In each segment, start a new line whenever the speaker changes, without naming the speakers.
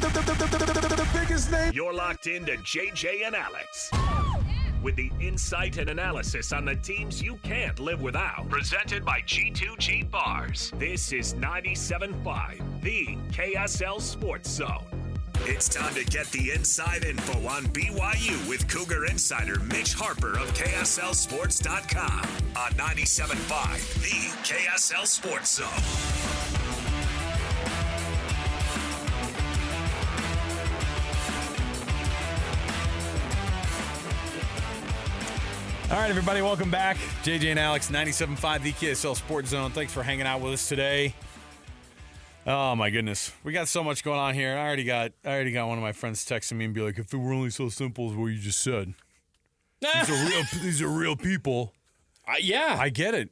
The biggest name.
You're locked into JJ and Alex with the insight and analysis on the teams you can't live without. Presented by G2G Bars. This is 97.5, the KSL Sports Zone. It's time to get the inside info on BYU with Cougar insider Mitch Harper of KSLSports.com on 97.5, the KSL Sports Zone.
All right, everybody, welcome back. JJ and Alex, 97.5, the KSL Sports Zone. Thanks for hanging out with us today. Oh my goodness, we got so much going on here. I already got one of my friends texting me and be like, "If it were only so simple as what you just said, these are real people."
Yeah,
I get it,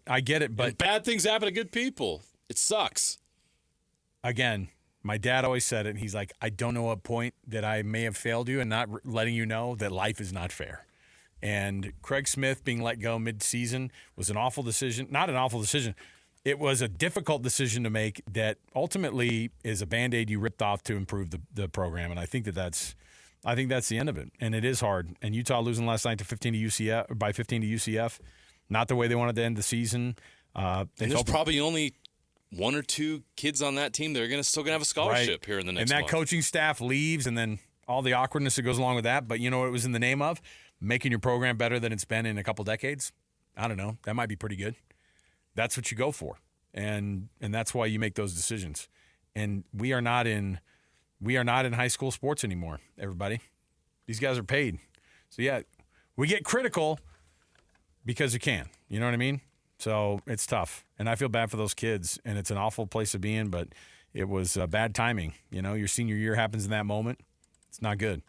but
and bad things happen to good people. It sucks.
Again, my dad always said it, and he's like, "I don't know what point that I may have failed you and not letting you know that life is not fair." And Craig Smith being let go mid-season was an awful decision. Not an awful decision. It was a difficult decision to make that ultimately is a Band-Aid you ripped off to improve the program, and I think that's the end of it. And it is hard. And Utah losing last night to 15 to UCF, not the way they wanted to end the season.
And there's probably only one or two kids on that team that are still gonna have a scholarship here in the next month.
And that coaching staff leaves, and then all the awkwardness that goes along with that. But you know what it was in the name of? Making your program better than it's been in a couple decades. I don't know. That might be pretty good. That's what you go for, and that's why you make those decisions. And we are not in high school sports anymore, everybody. These guys are paid. So, yeah, we get critical because you can. You know what I mean? So it's tough, and I feel bad for those kids, and it's an awful place to be in, but it was bad timing. You know, your senior year happens in that moment. It's not good.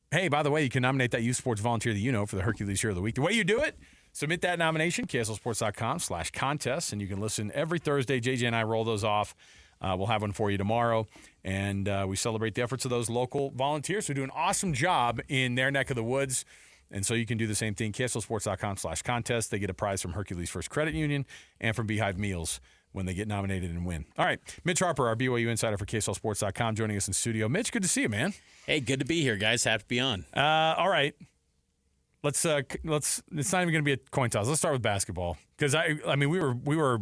Hey, by the way, you can nominate that youth sports volunteer that you know for the Hercules Hero of the Week. The way you do it, submit that nomination, KSLSports.com/contest, and you can listen every Thursday. JJ and I roll those off. We'll have one for you tomorrow, and we celebrate the efforts of those local volunteers who do an awesome job in their neck of the woods. And so you can do the same thing, KSLSports.com/contest. They get a prize from Hercules First Credit Union and from Beehive Meals when they get nominated and win. All right, Mitch Harper, our BYU insider for KSLSports.com, joining us in studio. Mitch, good to see you, man.
Hey, good to be here, guys. Happy to be on.
All right. Let's. It's not even going to be a coin toss. Let's start with basketball because I mean we were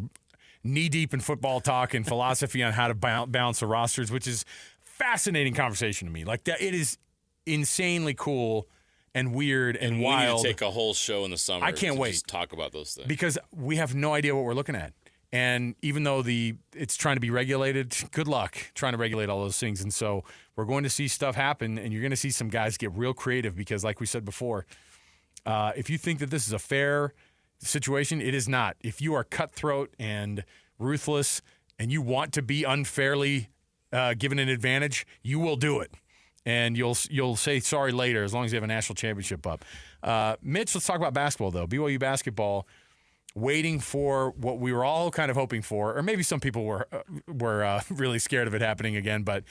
knee deep in football talk and philosophy on how to balance the rosters, which is fascinating conversation to me. Like that, it is insanely cool and weird and wild.
We need to take a whole show in the summer.
I can't wait.
Just talk about those things
because we have no idea what we're looking at. And even though it's trying to be regulated, good luck trying to regulate all those things. And so we're going to see stuff happen, and you're going to see some guys get real creative because, like we said before, if you think that this is a fair situation, it is not. If you are cutthroat and ruthless and you want to be unfairly given an advantage, you will do it. And you'll say sorry later as long as you have a national championship up. Mitch, let's talk about basketball, though. BYU basketball waiting for what we were all kind of hoping for, or maybe some people were really scared of it happening again, but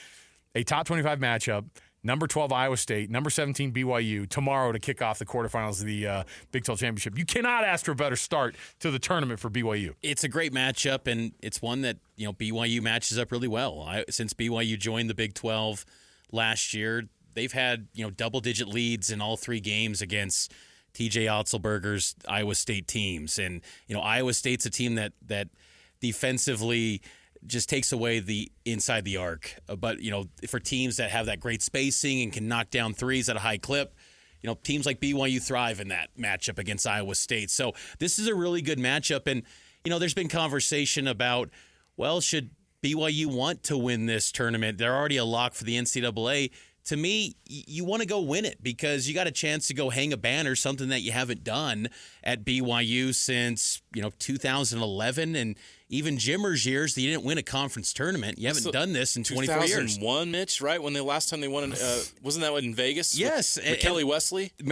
a top 25 matchup, number 12 Iowa State, number 17 BYU, tomorrow to kick off the quarterfinals of the Big 12 Championship. You cannot ask for a better start to the tournament for BYU.
It's a great matchup, and it's one that BYU matches up really well. Since BYU joined the Big 12 last year, they've had double-digit leads in all three games against TJ Otzelberger's Iowa State teams. And, Iowa State's a team that defensively just takes away the inside the arc. But, for teams that have that great spacing and can knock down threes at a high clip, teams like BYU thrive in that matchup against Iowa State. So this is a really good matchup. And, there's been conversation about, well, should BYU want to win this tournament? They're already a lock for the NCAA. To me, you want to go win it because you got a chance to go hang a banner, something that you haven't done at BYU since 2011, and even Jimmer's years. You didn't win a conference tournament. You haven't done this in 24 years.
2001, Mitch, right? When the last time they won, wasn't that in Vegas?
Yes,
McKelly Wesley.
That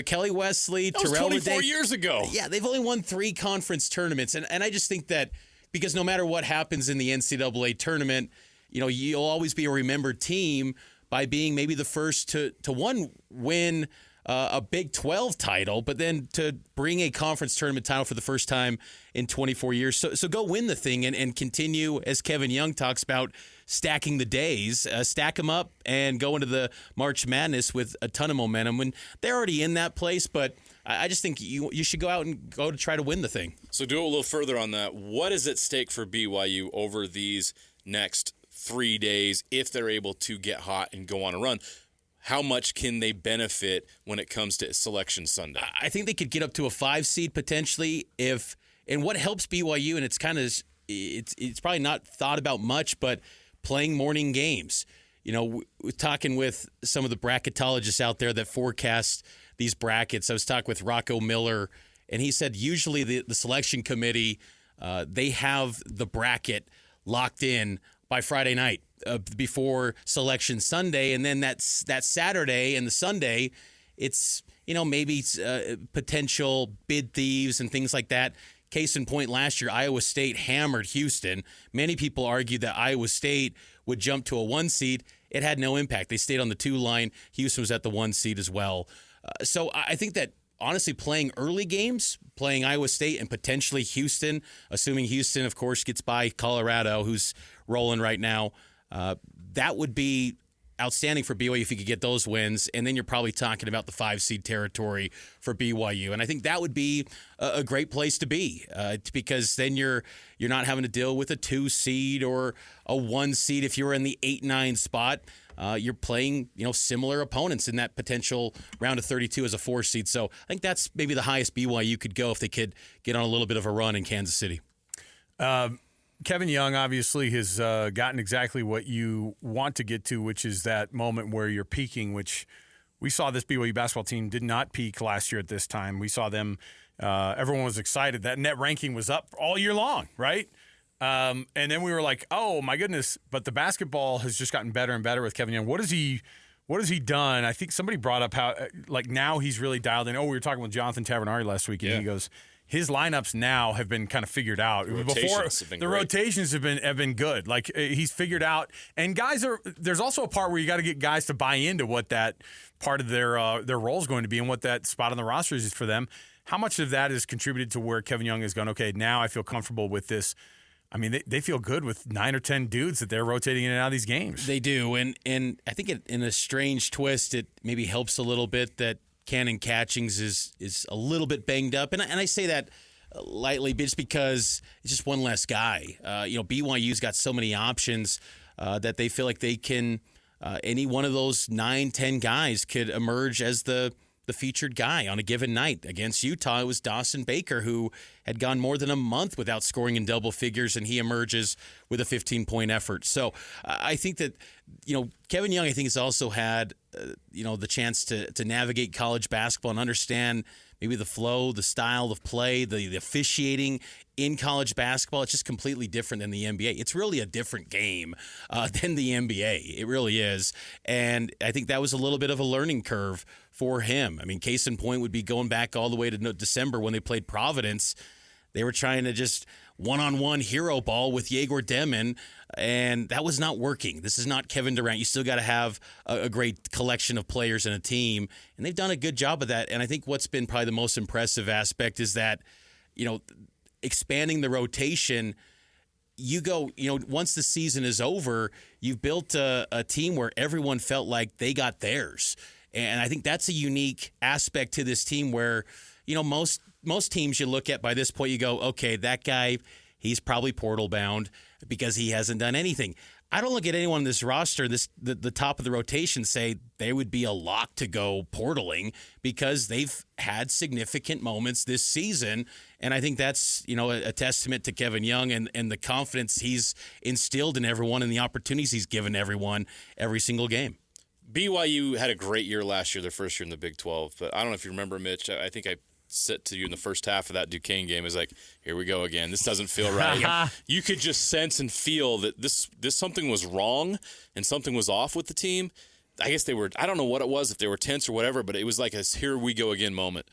was
Terrell 24 years ago.
Yeah, they've only won 3 conference tournaments, and I just think that because no matter what happens in the NCAA tournament, you'll always be a remembered team by being maybe the first to one, win a Big 12 title, but then to bring a conference tournament title for the first time in 24 years. So go win the thing and continue, as Kevin Young talks about, stacking the days, stack them up and go into the March Madness with a ton of momentum when they're already in that place. But I just think you should go out and go to try to win the thing.
So do it a little further on that. What is at stake for BYU over these next 3 days if they're able to get hot and go on a run? How much can they benefit when it comes to Selection Sunday?
I think they could get up to a 5 seed potentially and what helps BYU, and it's probably not thought about much, but playing morning games. We're talking with some of the bracketologists out there that forecast these brackets. I was talking with Rocco Miller, and he said usually the selection committee, they have the bracket locked in by Friday night before Selection Sunday, and then that Saturday and the Sunday, it's maybe potential bid thieves and things like that. Case in point, last year Iowa State hammered Houston. Many people argued that Iowa State would jump to a 1 seed. It had no impact. They stayed on the 2 line. Houston was at the 1 seed as well. So I think that honestly, playing early games, playing Iowa State and potentially Houston, assuming Houston, of course, gets by Colorado, who's rolling right now, that would be outstanding for BYU if you could get those wins. And then you're probably talking about the 5 seed territory for BYU. And I think that would be a great place to be because then you're not having to deal with a 2 seed or a 1 seed. If you're in the 8-9 spot, you're playing similar opponents in that potential round of 32 as a 4 seed. So I think that's maybe the highest BYU could go if they could get on a little bit of a run in Kansas City.
Kevin Young obviously has gotten exactly what you want to get to, which is that moment where you're peaking, which we saw this BYU basketball team did not peak last year at this time. We saw them, everyone was excited. That net ranking was up all year long, right? And then we were like, oh, my goodness. But the basketball has just gotten better and better with Kevin Young. What has he done? I think somebody brought up how, now he's really dialed in. Oh, we were talking with Jonathan Tavernari last week, and he goes, his lineups now have been kind of figured out. The rotations have been good. He's figured out, and there's also a part where you got to get guys to buy into what that part of their role is going to be and what that spot on the roster is for them. How much of that has contributed to where Kevin Young has gone, okay, now I feel comfortable with this. I mean, they feel good with 9 or 10 dudes that they're rotating in and out of these games.
They do, and I think in a strange twist, it maybe helps a little bit that Cannon Catchings is a little bit banged up, and I say that lightly just because it's just one less guy. BYU's got so many options that they feel like they can. Any one of those 9-10 guys could emerge as the featured guy on a given night. Against Utah, it was Dawson Baker, who had gone more than a month without scoring in double figures, and he emerges with a 15-point effort. So I think that, Kevin Young, I think, has also had, the chance to navigate college basketball and understand maybe the flow, the style of play, the officiating in college basketball. It's just completely different than the NBA. It's really a different game than the NBA. It really is. And I think that was a little bit of a learning curve for him. I mean, case in point would be going back all the way to December when they played Providence. They were trying to just one-on-one hero ball with Yegor Demon, and that was not working. This is not Kevin Durant. You still got to have a great collection of players in a team, and they've done a good job of that. And I think what's been probably the most impressive aspect is that, expanding the rotation, you go, once the season is over, you've built a team where everyone felt like they got theirs. And I think that's a unique aspect to this team where, most teams you look at by this point, you go, okay, that guy, he's probably portal bound because he hasn't done anything. I don't look at anyone on this roster, the top of the rotation, say they would be a lock to go portaling because they've had significant moments this season. And I think that's, a testament to Kevin Young and the confidence he's instilled in everyone and the opportunities he's given everyone every single game.
BYU had a great year last year, their first year in the Big 12. But I don't know if you remember, Mitch, I think I said to you in the first half of that Duquesne game, is like, here we go again. This doesn't feel right. You could just sense and feel that this something was wrong and something was off with the team. I guess they were, I don't know what it was, if they were tense or whatever, but it was like a here we go again moment.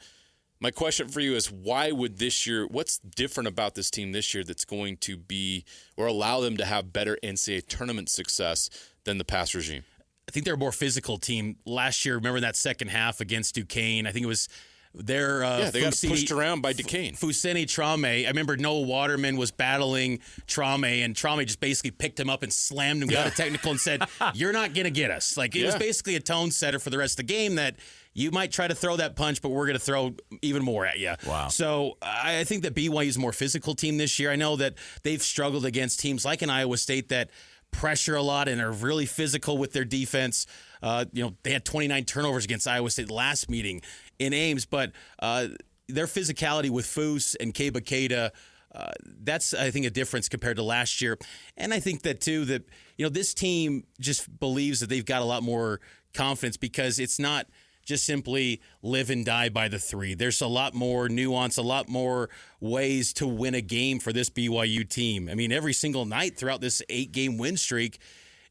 My question for you is, why would this year, what's different about this team this year that's going to be or allow them to have better NCAA tournament success than the past regime?
I think they're a more physical team. Last year, remember that second half against Duquesne? I think it was their
they got pushed around by Duquesne.
Fuseni Trame. I remember Noah Waterman was battling Trame, and Trame just basically picked him up and slammed him, got a technical, and said, "You're not going to get us." Like, it was basically a tone setter for the rest of the game that you might try to throw that punch, but we're going to throw even more at you.
Wow.
So I think that BYU is a more physical team this year. I know that they've struggled against teams like an Iowa State that pressure a lot and are really physical with their defense. They had 29 turnovers against Iowa State last meeting in Ames, but their physicality with Foose and Keba Keita, that's, I think, a difference compared to last year. And I think that, too, that this team just believes that they've got a lot more confidence because it's not just simply live and die by the three. There's a lot more nuance, a lot more ways to win a game for this BYU team. I mean, every single night throughout this 8-game win streak,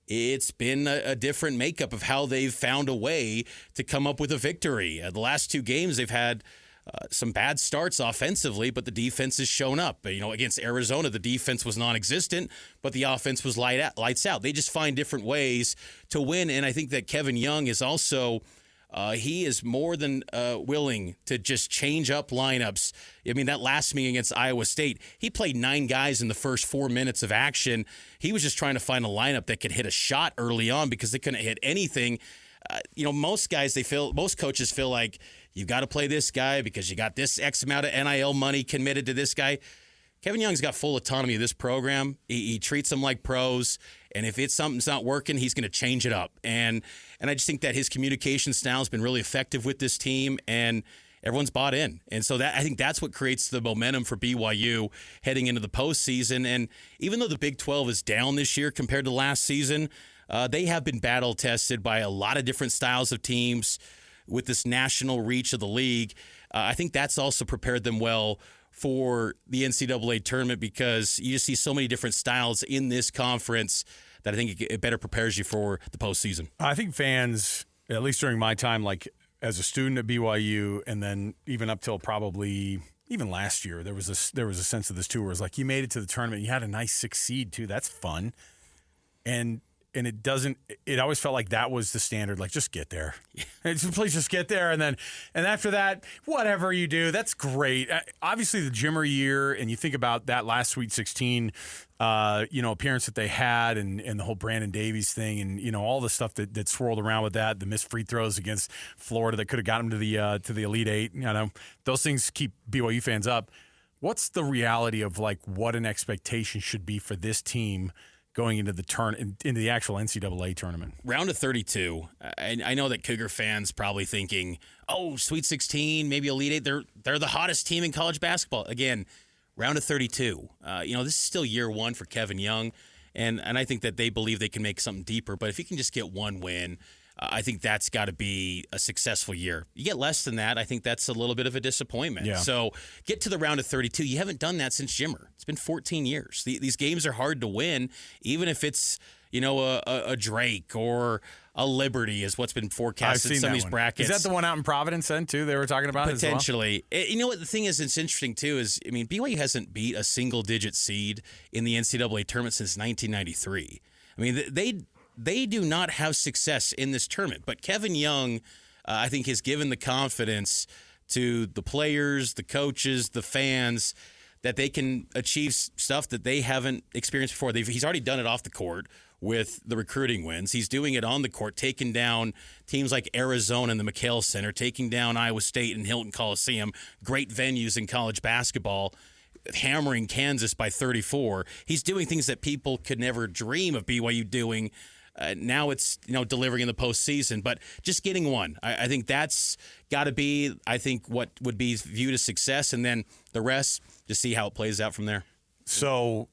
it's been a different makeup of how they've found a way to come up with a victory. The last 2 games, they've had some bad starts offensively, but the defense has shown up. Against Arizona, the defense was non-existent, but the offense was lights out. They just find different ways to win, and I think that Kevin Young is also he is more than willing to just change up lineups. I mean, that last meeting against Iowa State, he played 9 guys in the first 4 minutes of action. He was just trying to find a lineup that could hit a shot early on because they couldn't hit anything. Most coaches feel like you've got to play this guy because you got this X amount of NIL money committed to this guy. Kevin Young's got full autonomy of this program. He treats them like pros, and if something's not working, he's going to change it up. And I just think that his communication style has been really effective with this team, and everyone's bought in. And so I think that's what creates the momentum for BYU heading into the postseason. And even though the Big 12 is down this year compared to last season, they have been battle tested by a lot of different styles of teams with this national reach of the league. I think that's also prepared them well for the NCAA tournament because you just see so many different styles in this conference that I think it better prepares you for the postseason.
I think fans, at least during my time, like as a student at BYU, and then even up till probably even last year, there was a sense of this too, where it's like you made it to the tournament, you had a nice 6 seed too. That's fun, and it always felt like that was the standard. Like, just get there. Please just get there. And after that, whatever you do, that's great. Obviously, the Jimmer year, and you think about that last Sweet 16, appearance that they had and the whole Brandon Davies thing and, all the stuff that swirled around with that, the missed free throws against Florida that could have got them to the Elite Eight. Those things keep BYU fans up. What's the reality of, like, what an expectation should be for this team going into the actual NCAA tournament?
Round of 32. I know that Cougar fans probably thinking, oh, Sweet 16, maybe Elite Eight. They're the hottest team in college basketball. Again, round of 32. This is still year 1 for Kevin Young, and I think that they believe they can make something deeper. But if you can just get one win, I think that's got to be a successful year. You get less than that, I think that's a little bit of a disappointment.
Yeah.
So get to the round of 32. You haven't done that since Jimmer. It's been 14 years. These games are hard to win, even if it's a Drake or a Liberty is what's been forecasted in some of these brackets.
Is that the one out in Providence then too they were talking about?
Potentially. As well? You know what the thing is that's interesting too is, BYU hasn't beat a single-digit seed in the NCAA tournament since 1993. They do not have success in this tournament. But Kevin Young, I think, has given the confidence to the players, the coaches, the fans, that they can achieve stuff that they haven't experienced before. He's already done it off the court with the recruiting wins. He's doing it on the court, taking down teams like Arizona and the McHale Center, taking down Iowa State and Hilton Coliseum, great venues in college basketball, hammering Kansas by 34. He's doing things that people could never dream of BYU doing. Now it's delivering in the postseason, but just getting one. I think that's got to be, what would be viewed as success, and then the rest, just see how it plays out from there.
So,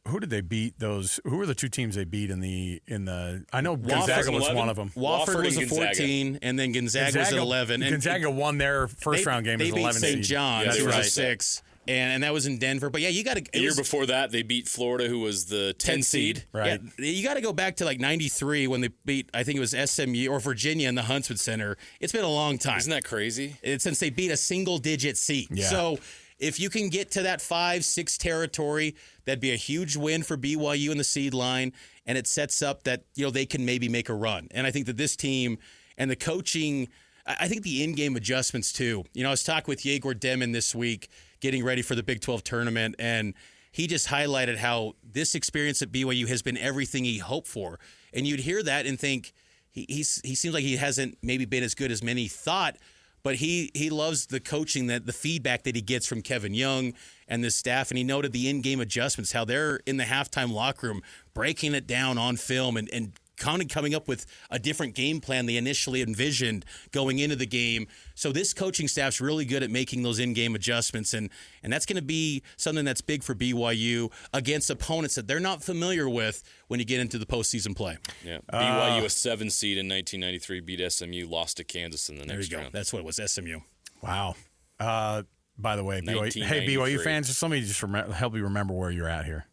who did they beat? Who were the 2 teams they beat in the? I know Gonzaga was one of them.
Wofford was a 14, and then Gonzaga was an 11. And
Gonzaga won their first round game as 11 seed.
They beat St. John's, who was a 6. And that was in Denver. But, yeah, you got to –
The year before that, they beat Florida, who was the 10 seed.
Right.
Yeah, you got to go back to, 93 when they beat, I think it was SMU or Virginia in the Huntsman Center. It's been a long time.
Isn't that crazy?
Since they beat a single-digit seed.
Yeah.
So if you can get to that 5-6 territory, that'd be a huge win for BYU in the seed line. and it sets up that they can maybe make a run. And I think that this team and the coaching, I think the in-game adjustments too. I was talking with Yegor Demon this week, getting ready for the Big 12 tournament, and he just highlighted how this experience at BYU has been everything he hoped for. And you'd hear that and think he seems like he hasn't maybe been as good as many thought, but he loves the coaching, the feedback that he gets from Kevin Young and the staff. And he noted the in-game adjustments, how they're in the halftime locker room breaking it down on film and coming up with a different game plan they initially envisioned going into the game. So this coaching staff's really good at making those in-game adjustments, and that's going to be something that's big for BYU against opponents that they're not familiar with when you get into the postseason play.
Yeah, BYU, a 7 seed in 1993, beat SMU, lost to Kansas in the next round.
That's what it was, SMU.
Wow. By the way, BYU fans, just let me help you remember where you're at here.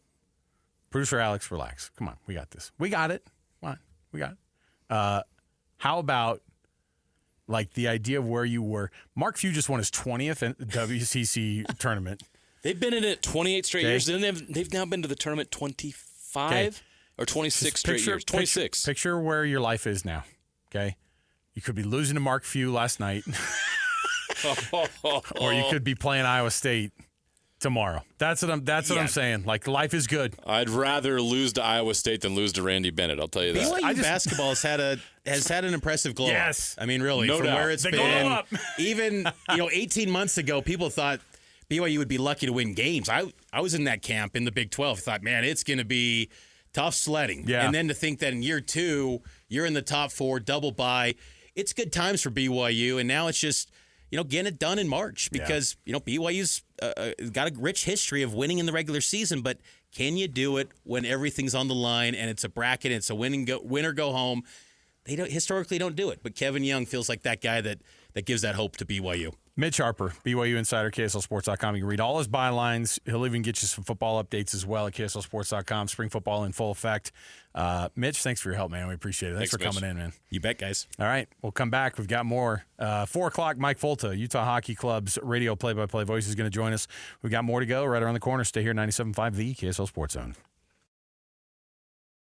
Producer Alex, relax. Come on, we got this. We got it. Come on, we got it. How about like the idea of where you were? Mark Few just won his 20th WCC tournament.
They've been in it 28 straight years. Then they've now been to the tournament 25 or 26 straight years. 26.
Picture where your life is now. Okay, you could be losing to Mark Few last night, or you could be playing Iowa State tomorrow. That's what I'm saying. Like, life is good.
I'd rather lose to Iowa State than lose to Randy Bennett. I'll tell you that.
BYU basketball has had an impressive glow.
Yes.
I mean, really,
no
from
doubt.
where it's been. Even 18 months ago, people thought BYU would be lucky to win games. I was in that camp in the Big 12. Thought, man, it's going to be tough sledding.
Yeah.
And then to think that in year 2, you're in the top 4, double bye. It's good times for BYU, and now it's just getting it done in March because, BYU's got a rich history of winning in the regular season, but can you do it when everything's on the line and it's a bracket and it's a win or go home? They historically don't do it, but Kevin Young feels like that guy that gives that hope to BYU.
Mitch Harper, BYU Insider, KSLSports.com. You can read all his bylines. He'll even get you some football updates as well at KSLSports.com. Spring football in full effect. Mitch, thanks for your help, man. We appreciate it. Thanks for coming in, man.
You bet, guys.
All right, we'll come back. We've got more. 4 o'clock, Mike Folta, Utah Hockey Club's radio play-by-play voice, is going to join us. We've got more to go right around the corner. Stay here, 97.5, the KSL Sports Zone.